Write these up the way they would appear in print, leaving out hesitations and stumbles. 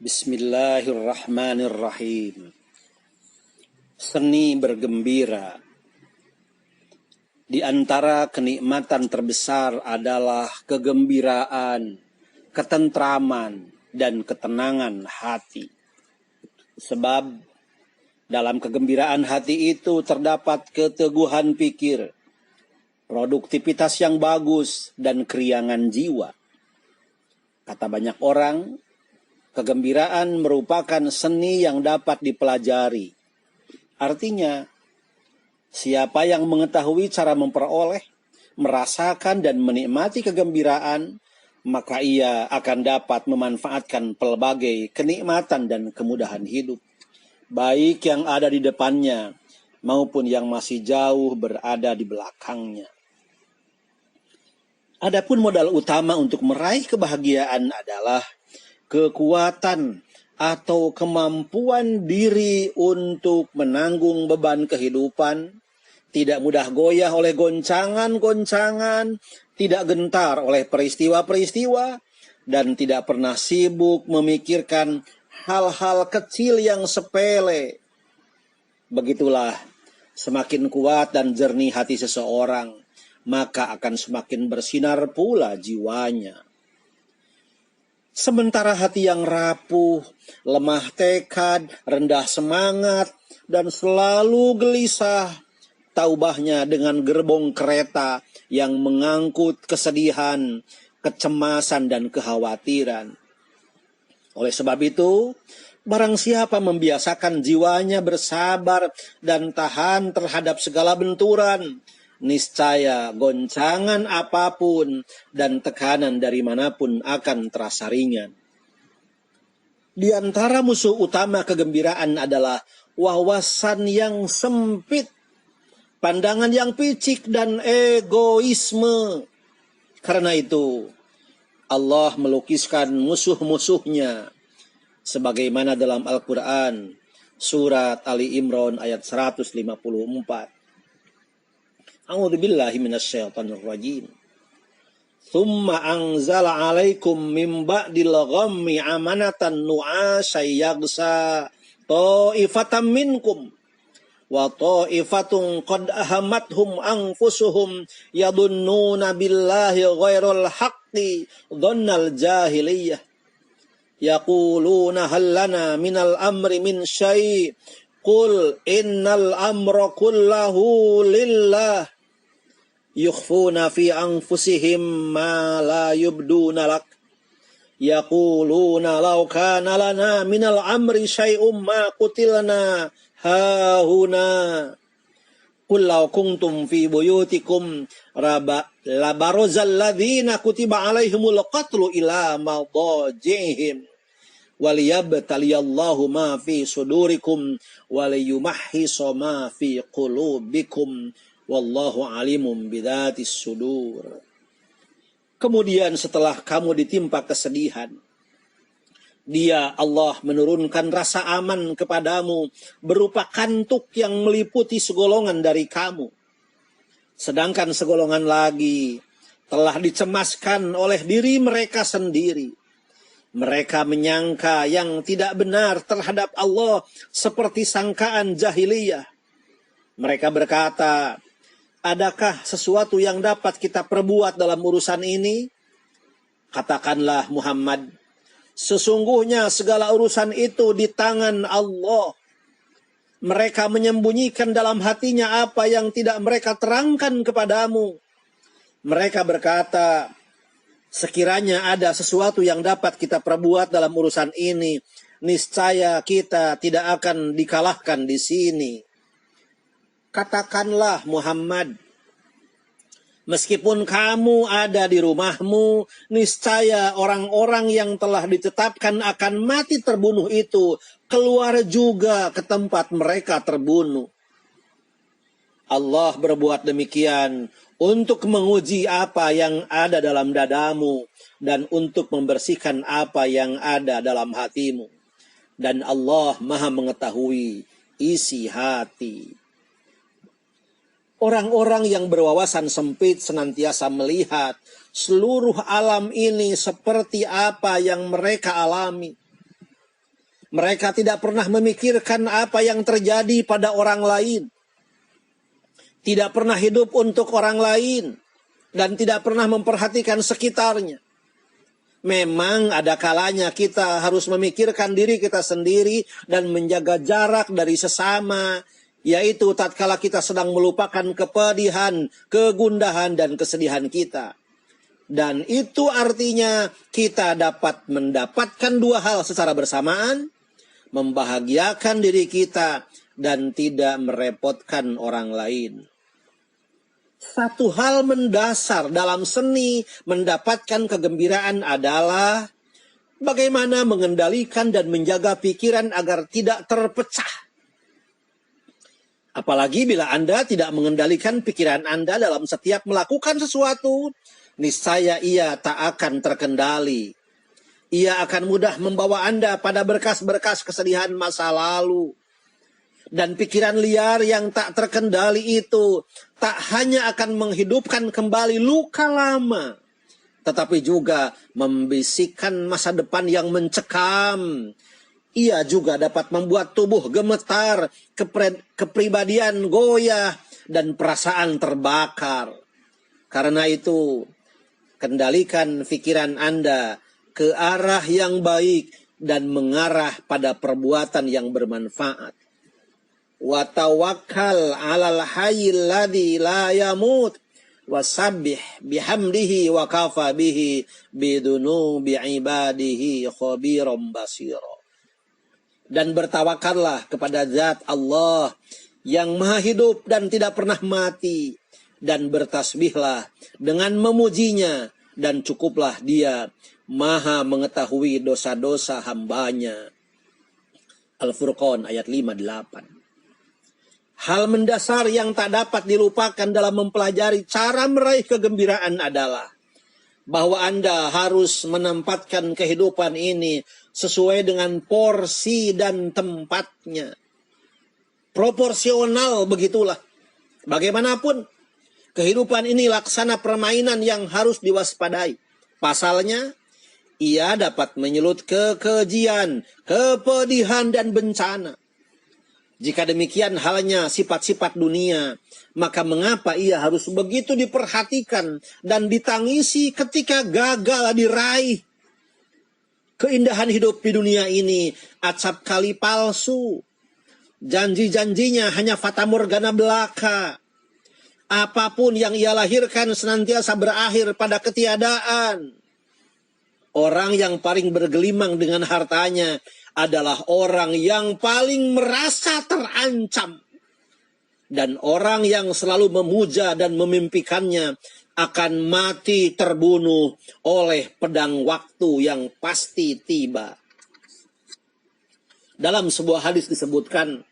Bismillahirrahmanirrahim. Seni bergembira. Di antara kenikmatan terbesar adalah kegembiraan, ketentraman, dan ketenangan hati. Sebab dalam kegembiraan hati itu terdapat keteguhan pikir, produktivitas yang bagus, dan keriangan jiwa. Kata banyak orang, kegembiraan merupakan seni yang dapat dipelajari. Artinya, siapa yang mengetahui cara memperoleh, merasakan dan menikmati kegembiraan, maka ia akan dapat memanfaatkan pelbagai kenikmatan dan kemudahan hidup, baik yang ada di depannya maupun yang masih jauh berada di belakangnya. Adapun modal utama untuk meraih kebahagiaan adalah kekuatan atau kemampuan diri untuk menanggung beban kehidupan, tidak mudah goyah oleh goncangan-goncangan, tidak gentar oleh peristiwa-peristiwa, dan tidak pernah sibuk memikirkan hal-hal kecil yang sepele. Begitulah, semakin kuat dan jernih hati seseorang, maka akan semakin bersinar pula jiwanya. Sementara hati yang rapuh, lemah tekad, rendah semangat, dan selalu gelisah, taubahnya dengan gerbong kereta yang mengangkut kesedihan, kecemasan, dan kekhawatiran. Oleh sebab itu, barang siapa membiasakan jiwanya bersabar dan tahan terhadap segala benturan, niscaya goncangan apapun dan tekanan dari manapun akan terasa ringan. Di antara musuh utama kegembiraan adalah wawasan yang sempit, pandangan yang picik, dan egoisme. Karena itu, Allah melukiskan musuh-musuhnya sebagaimana dalam Al-Quran, surat Ali Imran ayat 154. A'udzubillahi minasyaitonirrajim. Tsumma anzala 'alaikum min ba'dil ghammi amanatan nu'asyan yaghsa ta'ifatam minkum wa ta'ifatun qad ahamathum anfusuhum yadunnuna billahi ghairal haqqi dhannal jahiliyah yaquluna hal lana minal amri min syai' qul innal amra kullahu lillah yukhfuna fi anfusihim ma la yubduna lak yaquluna law kana lana minal amri syai'um ma qutilna hahuna qul law kuntum fi buyutikum labarazal ladzina kutiba alaihimul qatlu ila madajihim waliyabtaliyallahu ma fi sudurikum waliyumahhisa ma fi qulubikum wallahu alimun bidzatis sudur. Kemudian setelah kamu ditimpa kesedihan, Dia Allah menurunkan rasa aman kepadamu berupa kantuk yang meliputi segolongan dari kamu. Sedangkan segolongan lagi telah dicemaskan oleh diri mereka sendiri. Mereka menyangka yang tidak benar terhadap Allah seperti sangkaan jahiliyah. Mereka berkata, adakah sesuatu yang dapat kita perbuat dalam urusan ini? Katakanlah Muhammad, sesungguhnya segala urusan itu di tangan Allah. Mereka menyembunyikan dalam hatinya apa yang tidak mereka terangkan kepadamu. Mereka berkata, sekiranya ada sesuatu yang dapat kita perbuat dalam urusan ini, niscaya kita tidak akan dikalahkan di sini. Katakanlah Muhammad, Meskipun kamu ada di rumahmu, niscaya orang-orang yang telah ditetapkan akan mati terbunuh itu keluar juga ke tempat mereka terbunuh. Allah berbuat demikian untuk menguji apa yang ada dalam dadamu dan untuk membersihkan apa yang ada dalam hatimu. Dan Allah Maha mengetahui isi hati. Orang-orang yang berwawasan sempit senantiasa melihat seluruh alam ini seperti apa yang mereka alami. Mereka tidak pernah memikirkan apa yang terjadi pada orang lain. Tidak pernah hidup untuk orang lain. Dan tidak pernah memperhatikan sekitarnya. Memang ada kalanya kita harus memikirkan diri kita sendiri dan menjaga jarak dari sesama, yaitu tatkala kita sedang melupakan kepedihan, kegundahan, dan kesedihan kita. Dan itu artinya kita dapat mendapatkan dua hal secara bersamaan, membahagiakan diri kita dan tidak merepotkan orang lain. Satu hal mendasar dalam seni mendapatkan kegembiraan adalah bagaimana mengendalikan dan menjaga pikiran agar tidak terpecah. Apalagi bila Anda tidak mengendalikan pikiran Anda dalam setiap melakukan sesuatu, niscaya ia tak akan terkendali. Ia akan mudah membawa Anda pada berkas-berkas kesedihan masa lalu. Dan pikiran liar yang tak terkendali itu tak hanya akan menghidupkan kembali luka lama, tetapi juga membisikkan masa depan yang mencekam. Ia juga dapat membuat tubuh gemetar, kepribadian goyah, dan perasaan terbakar. Karena itu, kendalikan pikiran Anda ke arah yang baik dan mengarah pada perbuatan yang bermanfaat. Wa tawakkal 'alal hayyil ladzi la yamut wasabbih bihamdihi wa kafa bihi bidunubi ibadihi khabiram basira. Dan bertawakallah kepada Zat Allah yang Maha hidup dan tidak pernah mati, dan bertasbihlah dengan memujinya, dan cukuplah Dia Maha mengetahui dosa-dosa hambanya. Al-Furqan ayat 5-8. Hal mendasar yang tak dapat dilupakan dalam mempelajari cara meraih kegembiraan adalah bahwa Anda harus menempatkan kehidupan ini sesuai dengan porsi dan tempatnya. Proporsional begitulah. Bagaimanapun, kehidupan ini laksana permainan yang harus diwaspadai. Pasalnya, ia dapat menyelut kekejian, kepedihan, dan bencana. Jika demikian halnya sifat-sifat dunia, maka mengapa ia harus begitu diperhatikan dan ditangisi ketika gagal diraih? Keindahan hidup di dunia ini acap kali palsu. Janji-janjinya hanya fatamorgana belaka. Apapun yang ia lahirkan senantiasa berakhir pada ketiadaan. Orang yang paling bergelimang dengan hartanya adalah orang yang paling merasa terancam. Dan orang yang selalu memuja dan memimpikannya akan mati terbunuh oleh pedang waktu yang pasti tiba. Dalam sebuah hadis disebutkan,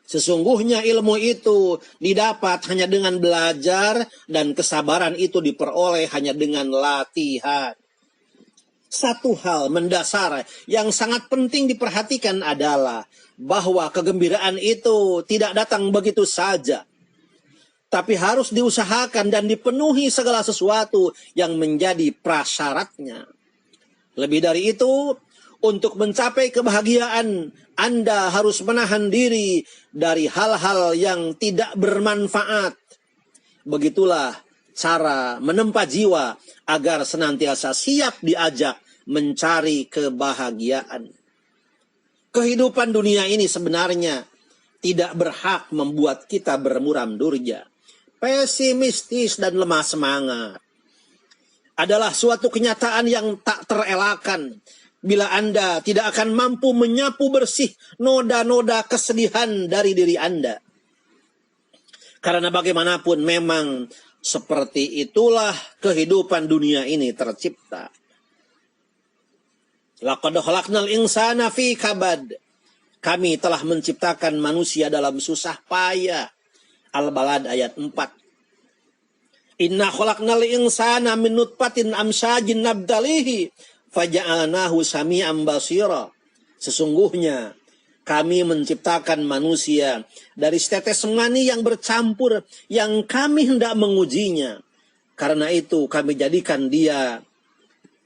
sesungguhnya ilmu itu didapat hanya dengan belajar dan kesabaran itu diperoleh hanya dengan latihan. Satu hal mendasar yang sangat penting diperhatikan adalah bahwa kegembiraan itu tidak datang begitu saja, tapi harus diusahakan dan dipenuhi segala sesuatu yang menjadi prasyaratnya. Lebih dari itu, untuk mencapai kebahagiaan, Anda harus menahan diri dari hal-hal yang tidak bermanfaat. Begitulah cara menempa jiwa agar senantiasa siap diajak mencari kebahagiaan. Kehidupan dunia ini sebenarnya tidak berhak membuat kita bermuram durja, pesimistis, dan lemah semangat. Adalah suatu kenyataan yang tak terelakkan bila Anda tidak akan mampu menyapu bersih noda-noda kesedihan dari diri Anda. Karena bagaimanapun memang Seperti itulah kehidupan dunia ini tercipta. Laqad khalaqnal insana fi kabad. Kami telah menciptakan manusia dalam susah payah. Al-Balad ayat 4. Inna khalaqnal insana min nutfatin amsyajin nabtalihi faja'alnahu sami'an basira. Sesungguhnya kami menciptakan manusia dari setetes mani yang bercampur yang kami hendak mengujinya. Karena itu kami jadikan dia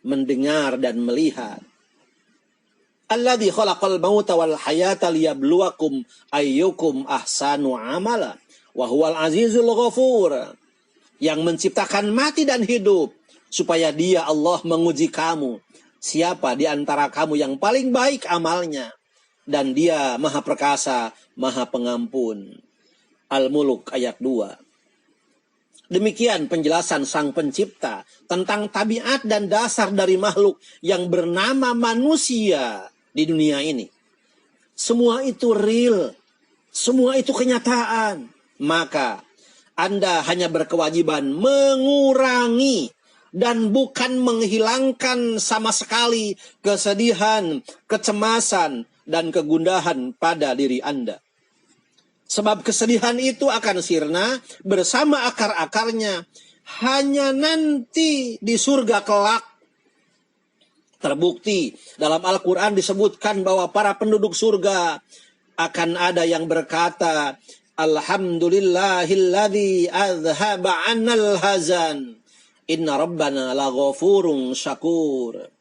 mendengar dan melihat. Alladzi khalaqal mauta wal hayata liyabluwakum ayyukum ahsanu amala wa huwal azizul ghafur. Yang menciptakan mati dan hidup supaya Dia Allah menguji kamu, siapa di antara kamu yang paling baik amalnya, dan Dia Maha Perkasa, Maha Pengampun. Al-Mulk ayat 2. Demikian penjelasan Sang Pencipta tentang tabiat dan dasar dari makhluk yang bernama manusia di dunia ini. Semua itu real, semua itu kenyataan. Maka Anda hanya berkewajiban mengurangi dan bukan menghilangkan sama sekali kesedihan, kecemasan, dan kegundahan pada diri Anda. Sebab kesedihan itu akan sirna bersama akar-akarnya hanya nanti di surga kelak. Terbukti dalam Al-Quran disebutkan bahwa para penduduk surga akan ada yang berkata, Alhamdulillahilladzi azhaba 'annal hazan. Inna rabbana laghafurun syakur.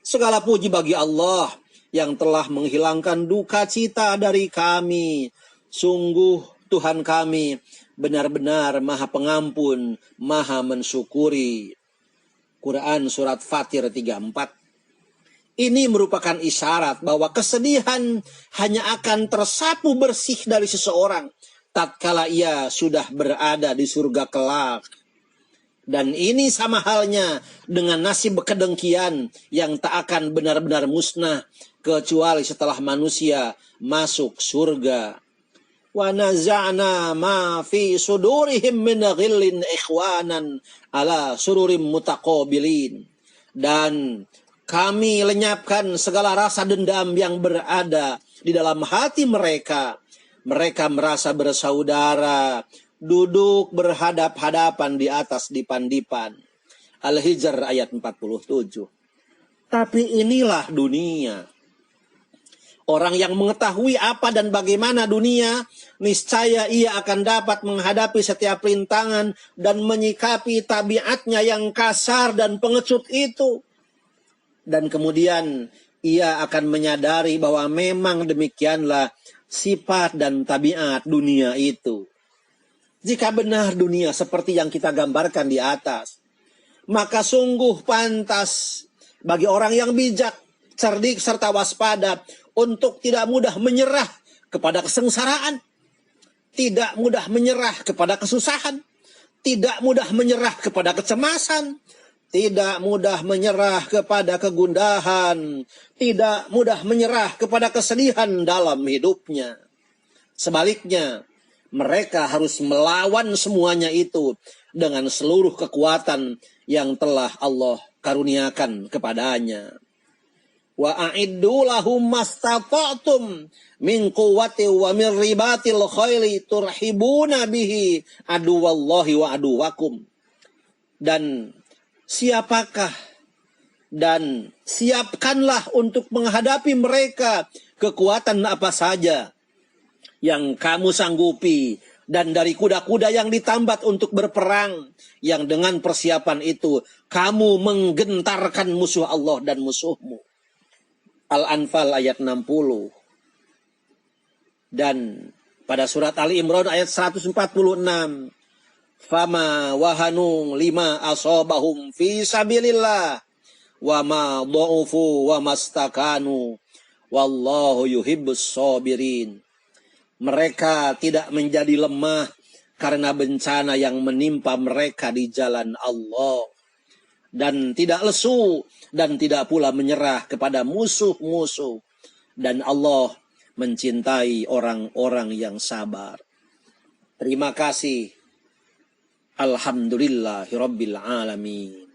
Segala puji bagi Allah yang telah menghilangkan duka cita dari kami. Sungguh Tuhan kami benar-benar Maha Pengampun, Maha Mensyukuri. Quran Surat Fatir 34. Ini merupakan isyarat bahwa kesedihan hanya akan tersapu bersih dari seseorang tatkala ia sudah berada di surga kelak. Dan ini sama halnya dengan nasib kedengkian yang tak akan benar-benar musnah kecuali setelah manusia masuk surga. Wa naza'na ma fi sudurihim min ghillin ikhwanan ala sururim mutaqabilin. Dan kami lenyapkan segala rasa dendam yang berada di dalam hati mereka. Mereka merasa bersaudara, duduk berhadap-hadapan di atas dipan-dipan. Al-Hijr ayat 47. Tapi inilah dunia. Orang yang mengetahui apa dan bagaimana dunia, niscaya ia akan dapat menghadapi setiap rintangan dan menyikapi tabiatnya yang kasar dan pengecut itu. Dan kemudian ia akan menyadari bahwa memang demikianlah sifat dan tabiat dunia itu. Jika benar dunia seperti yang kita gambarkan di atas, maka sungguh pantas bagi orang yang bijak, cerdik, serta waspada untuk tidak mudah menyerah kepada kesengsaraan, tidak mudah menyerah kepada kesusahan, tidak mudah menyerah kepada kecemasan, tidak mudah menyerah kepada kegundahan, tidak mudah menyerah kepada kesedihan dalam hidupnya. Sebaliknya, mereka harus melawan semuanya itu dengan seluruh kekuatan yang telah Allah karuniakan kepadanya. Wa a'iddu lahum mastata'tum min quwwati wa min ribatil khaili turhibuna bihi aduwallahi wa aduwakum. Dan siapakah dan siapkanlah untuk menghadapi mereka kekuatan apa saja yang kamu sanggupi, dan dari kuda-kuda yang ditambat untuk berperang, yang dengan persiapan itu kamu menggentarkan musuh Allah dan musuhmu. Al-Anfal ayat 60. Dan pada surat Ali Imran ayat 146. Fama wahanu lima asobahum fi sabilillah wa ma dha'ufu wa mastakanu wallahu yuhibbus sabirin. Mereka tidak menjadi lemah karena bencana yang menimpa mereka di jalan Allah, dan tidak lesu dan tidak pula menyerah kepada musuh-musuh, dan Allah mencintai orang-orang yang sabar. Terima kasih Alhamdulillahirabbil alamin.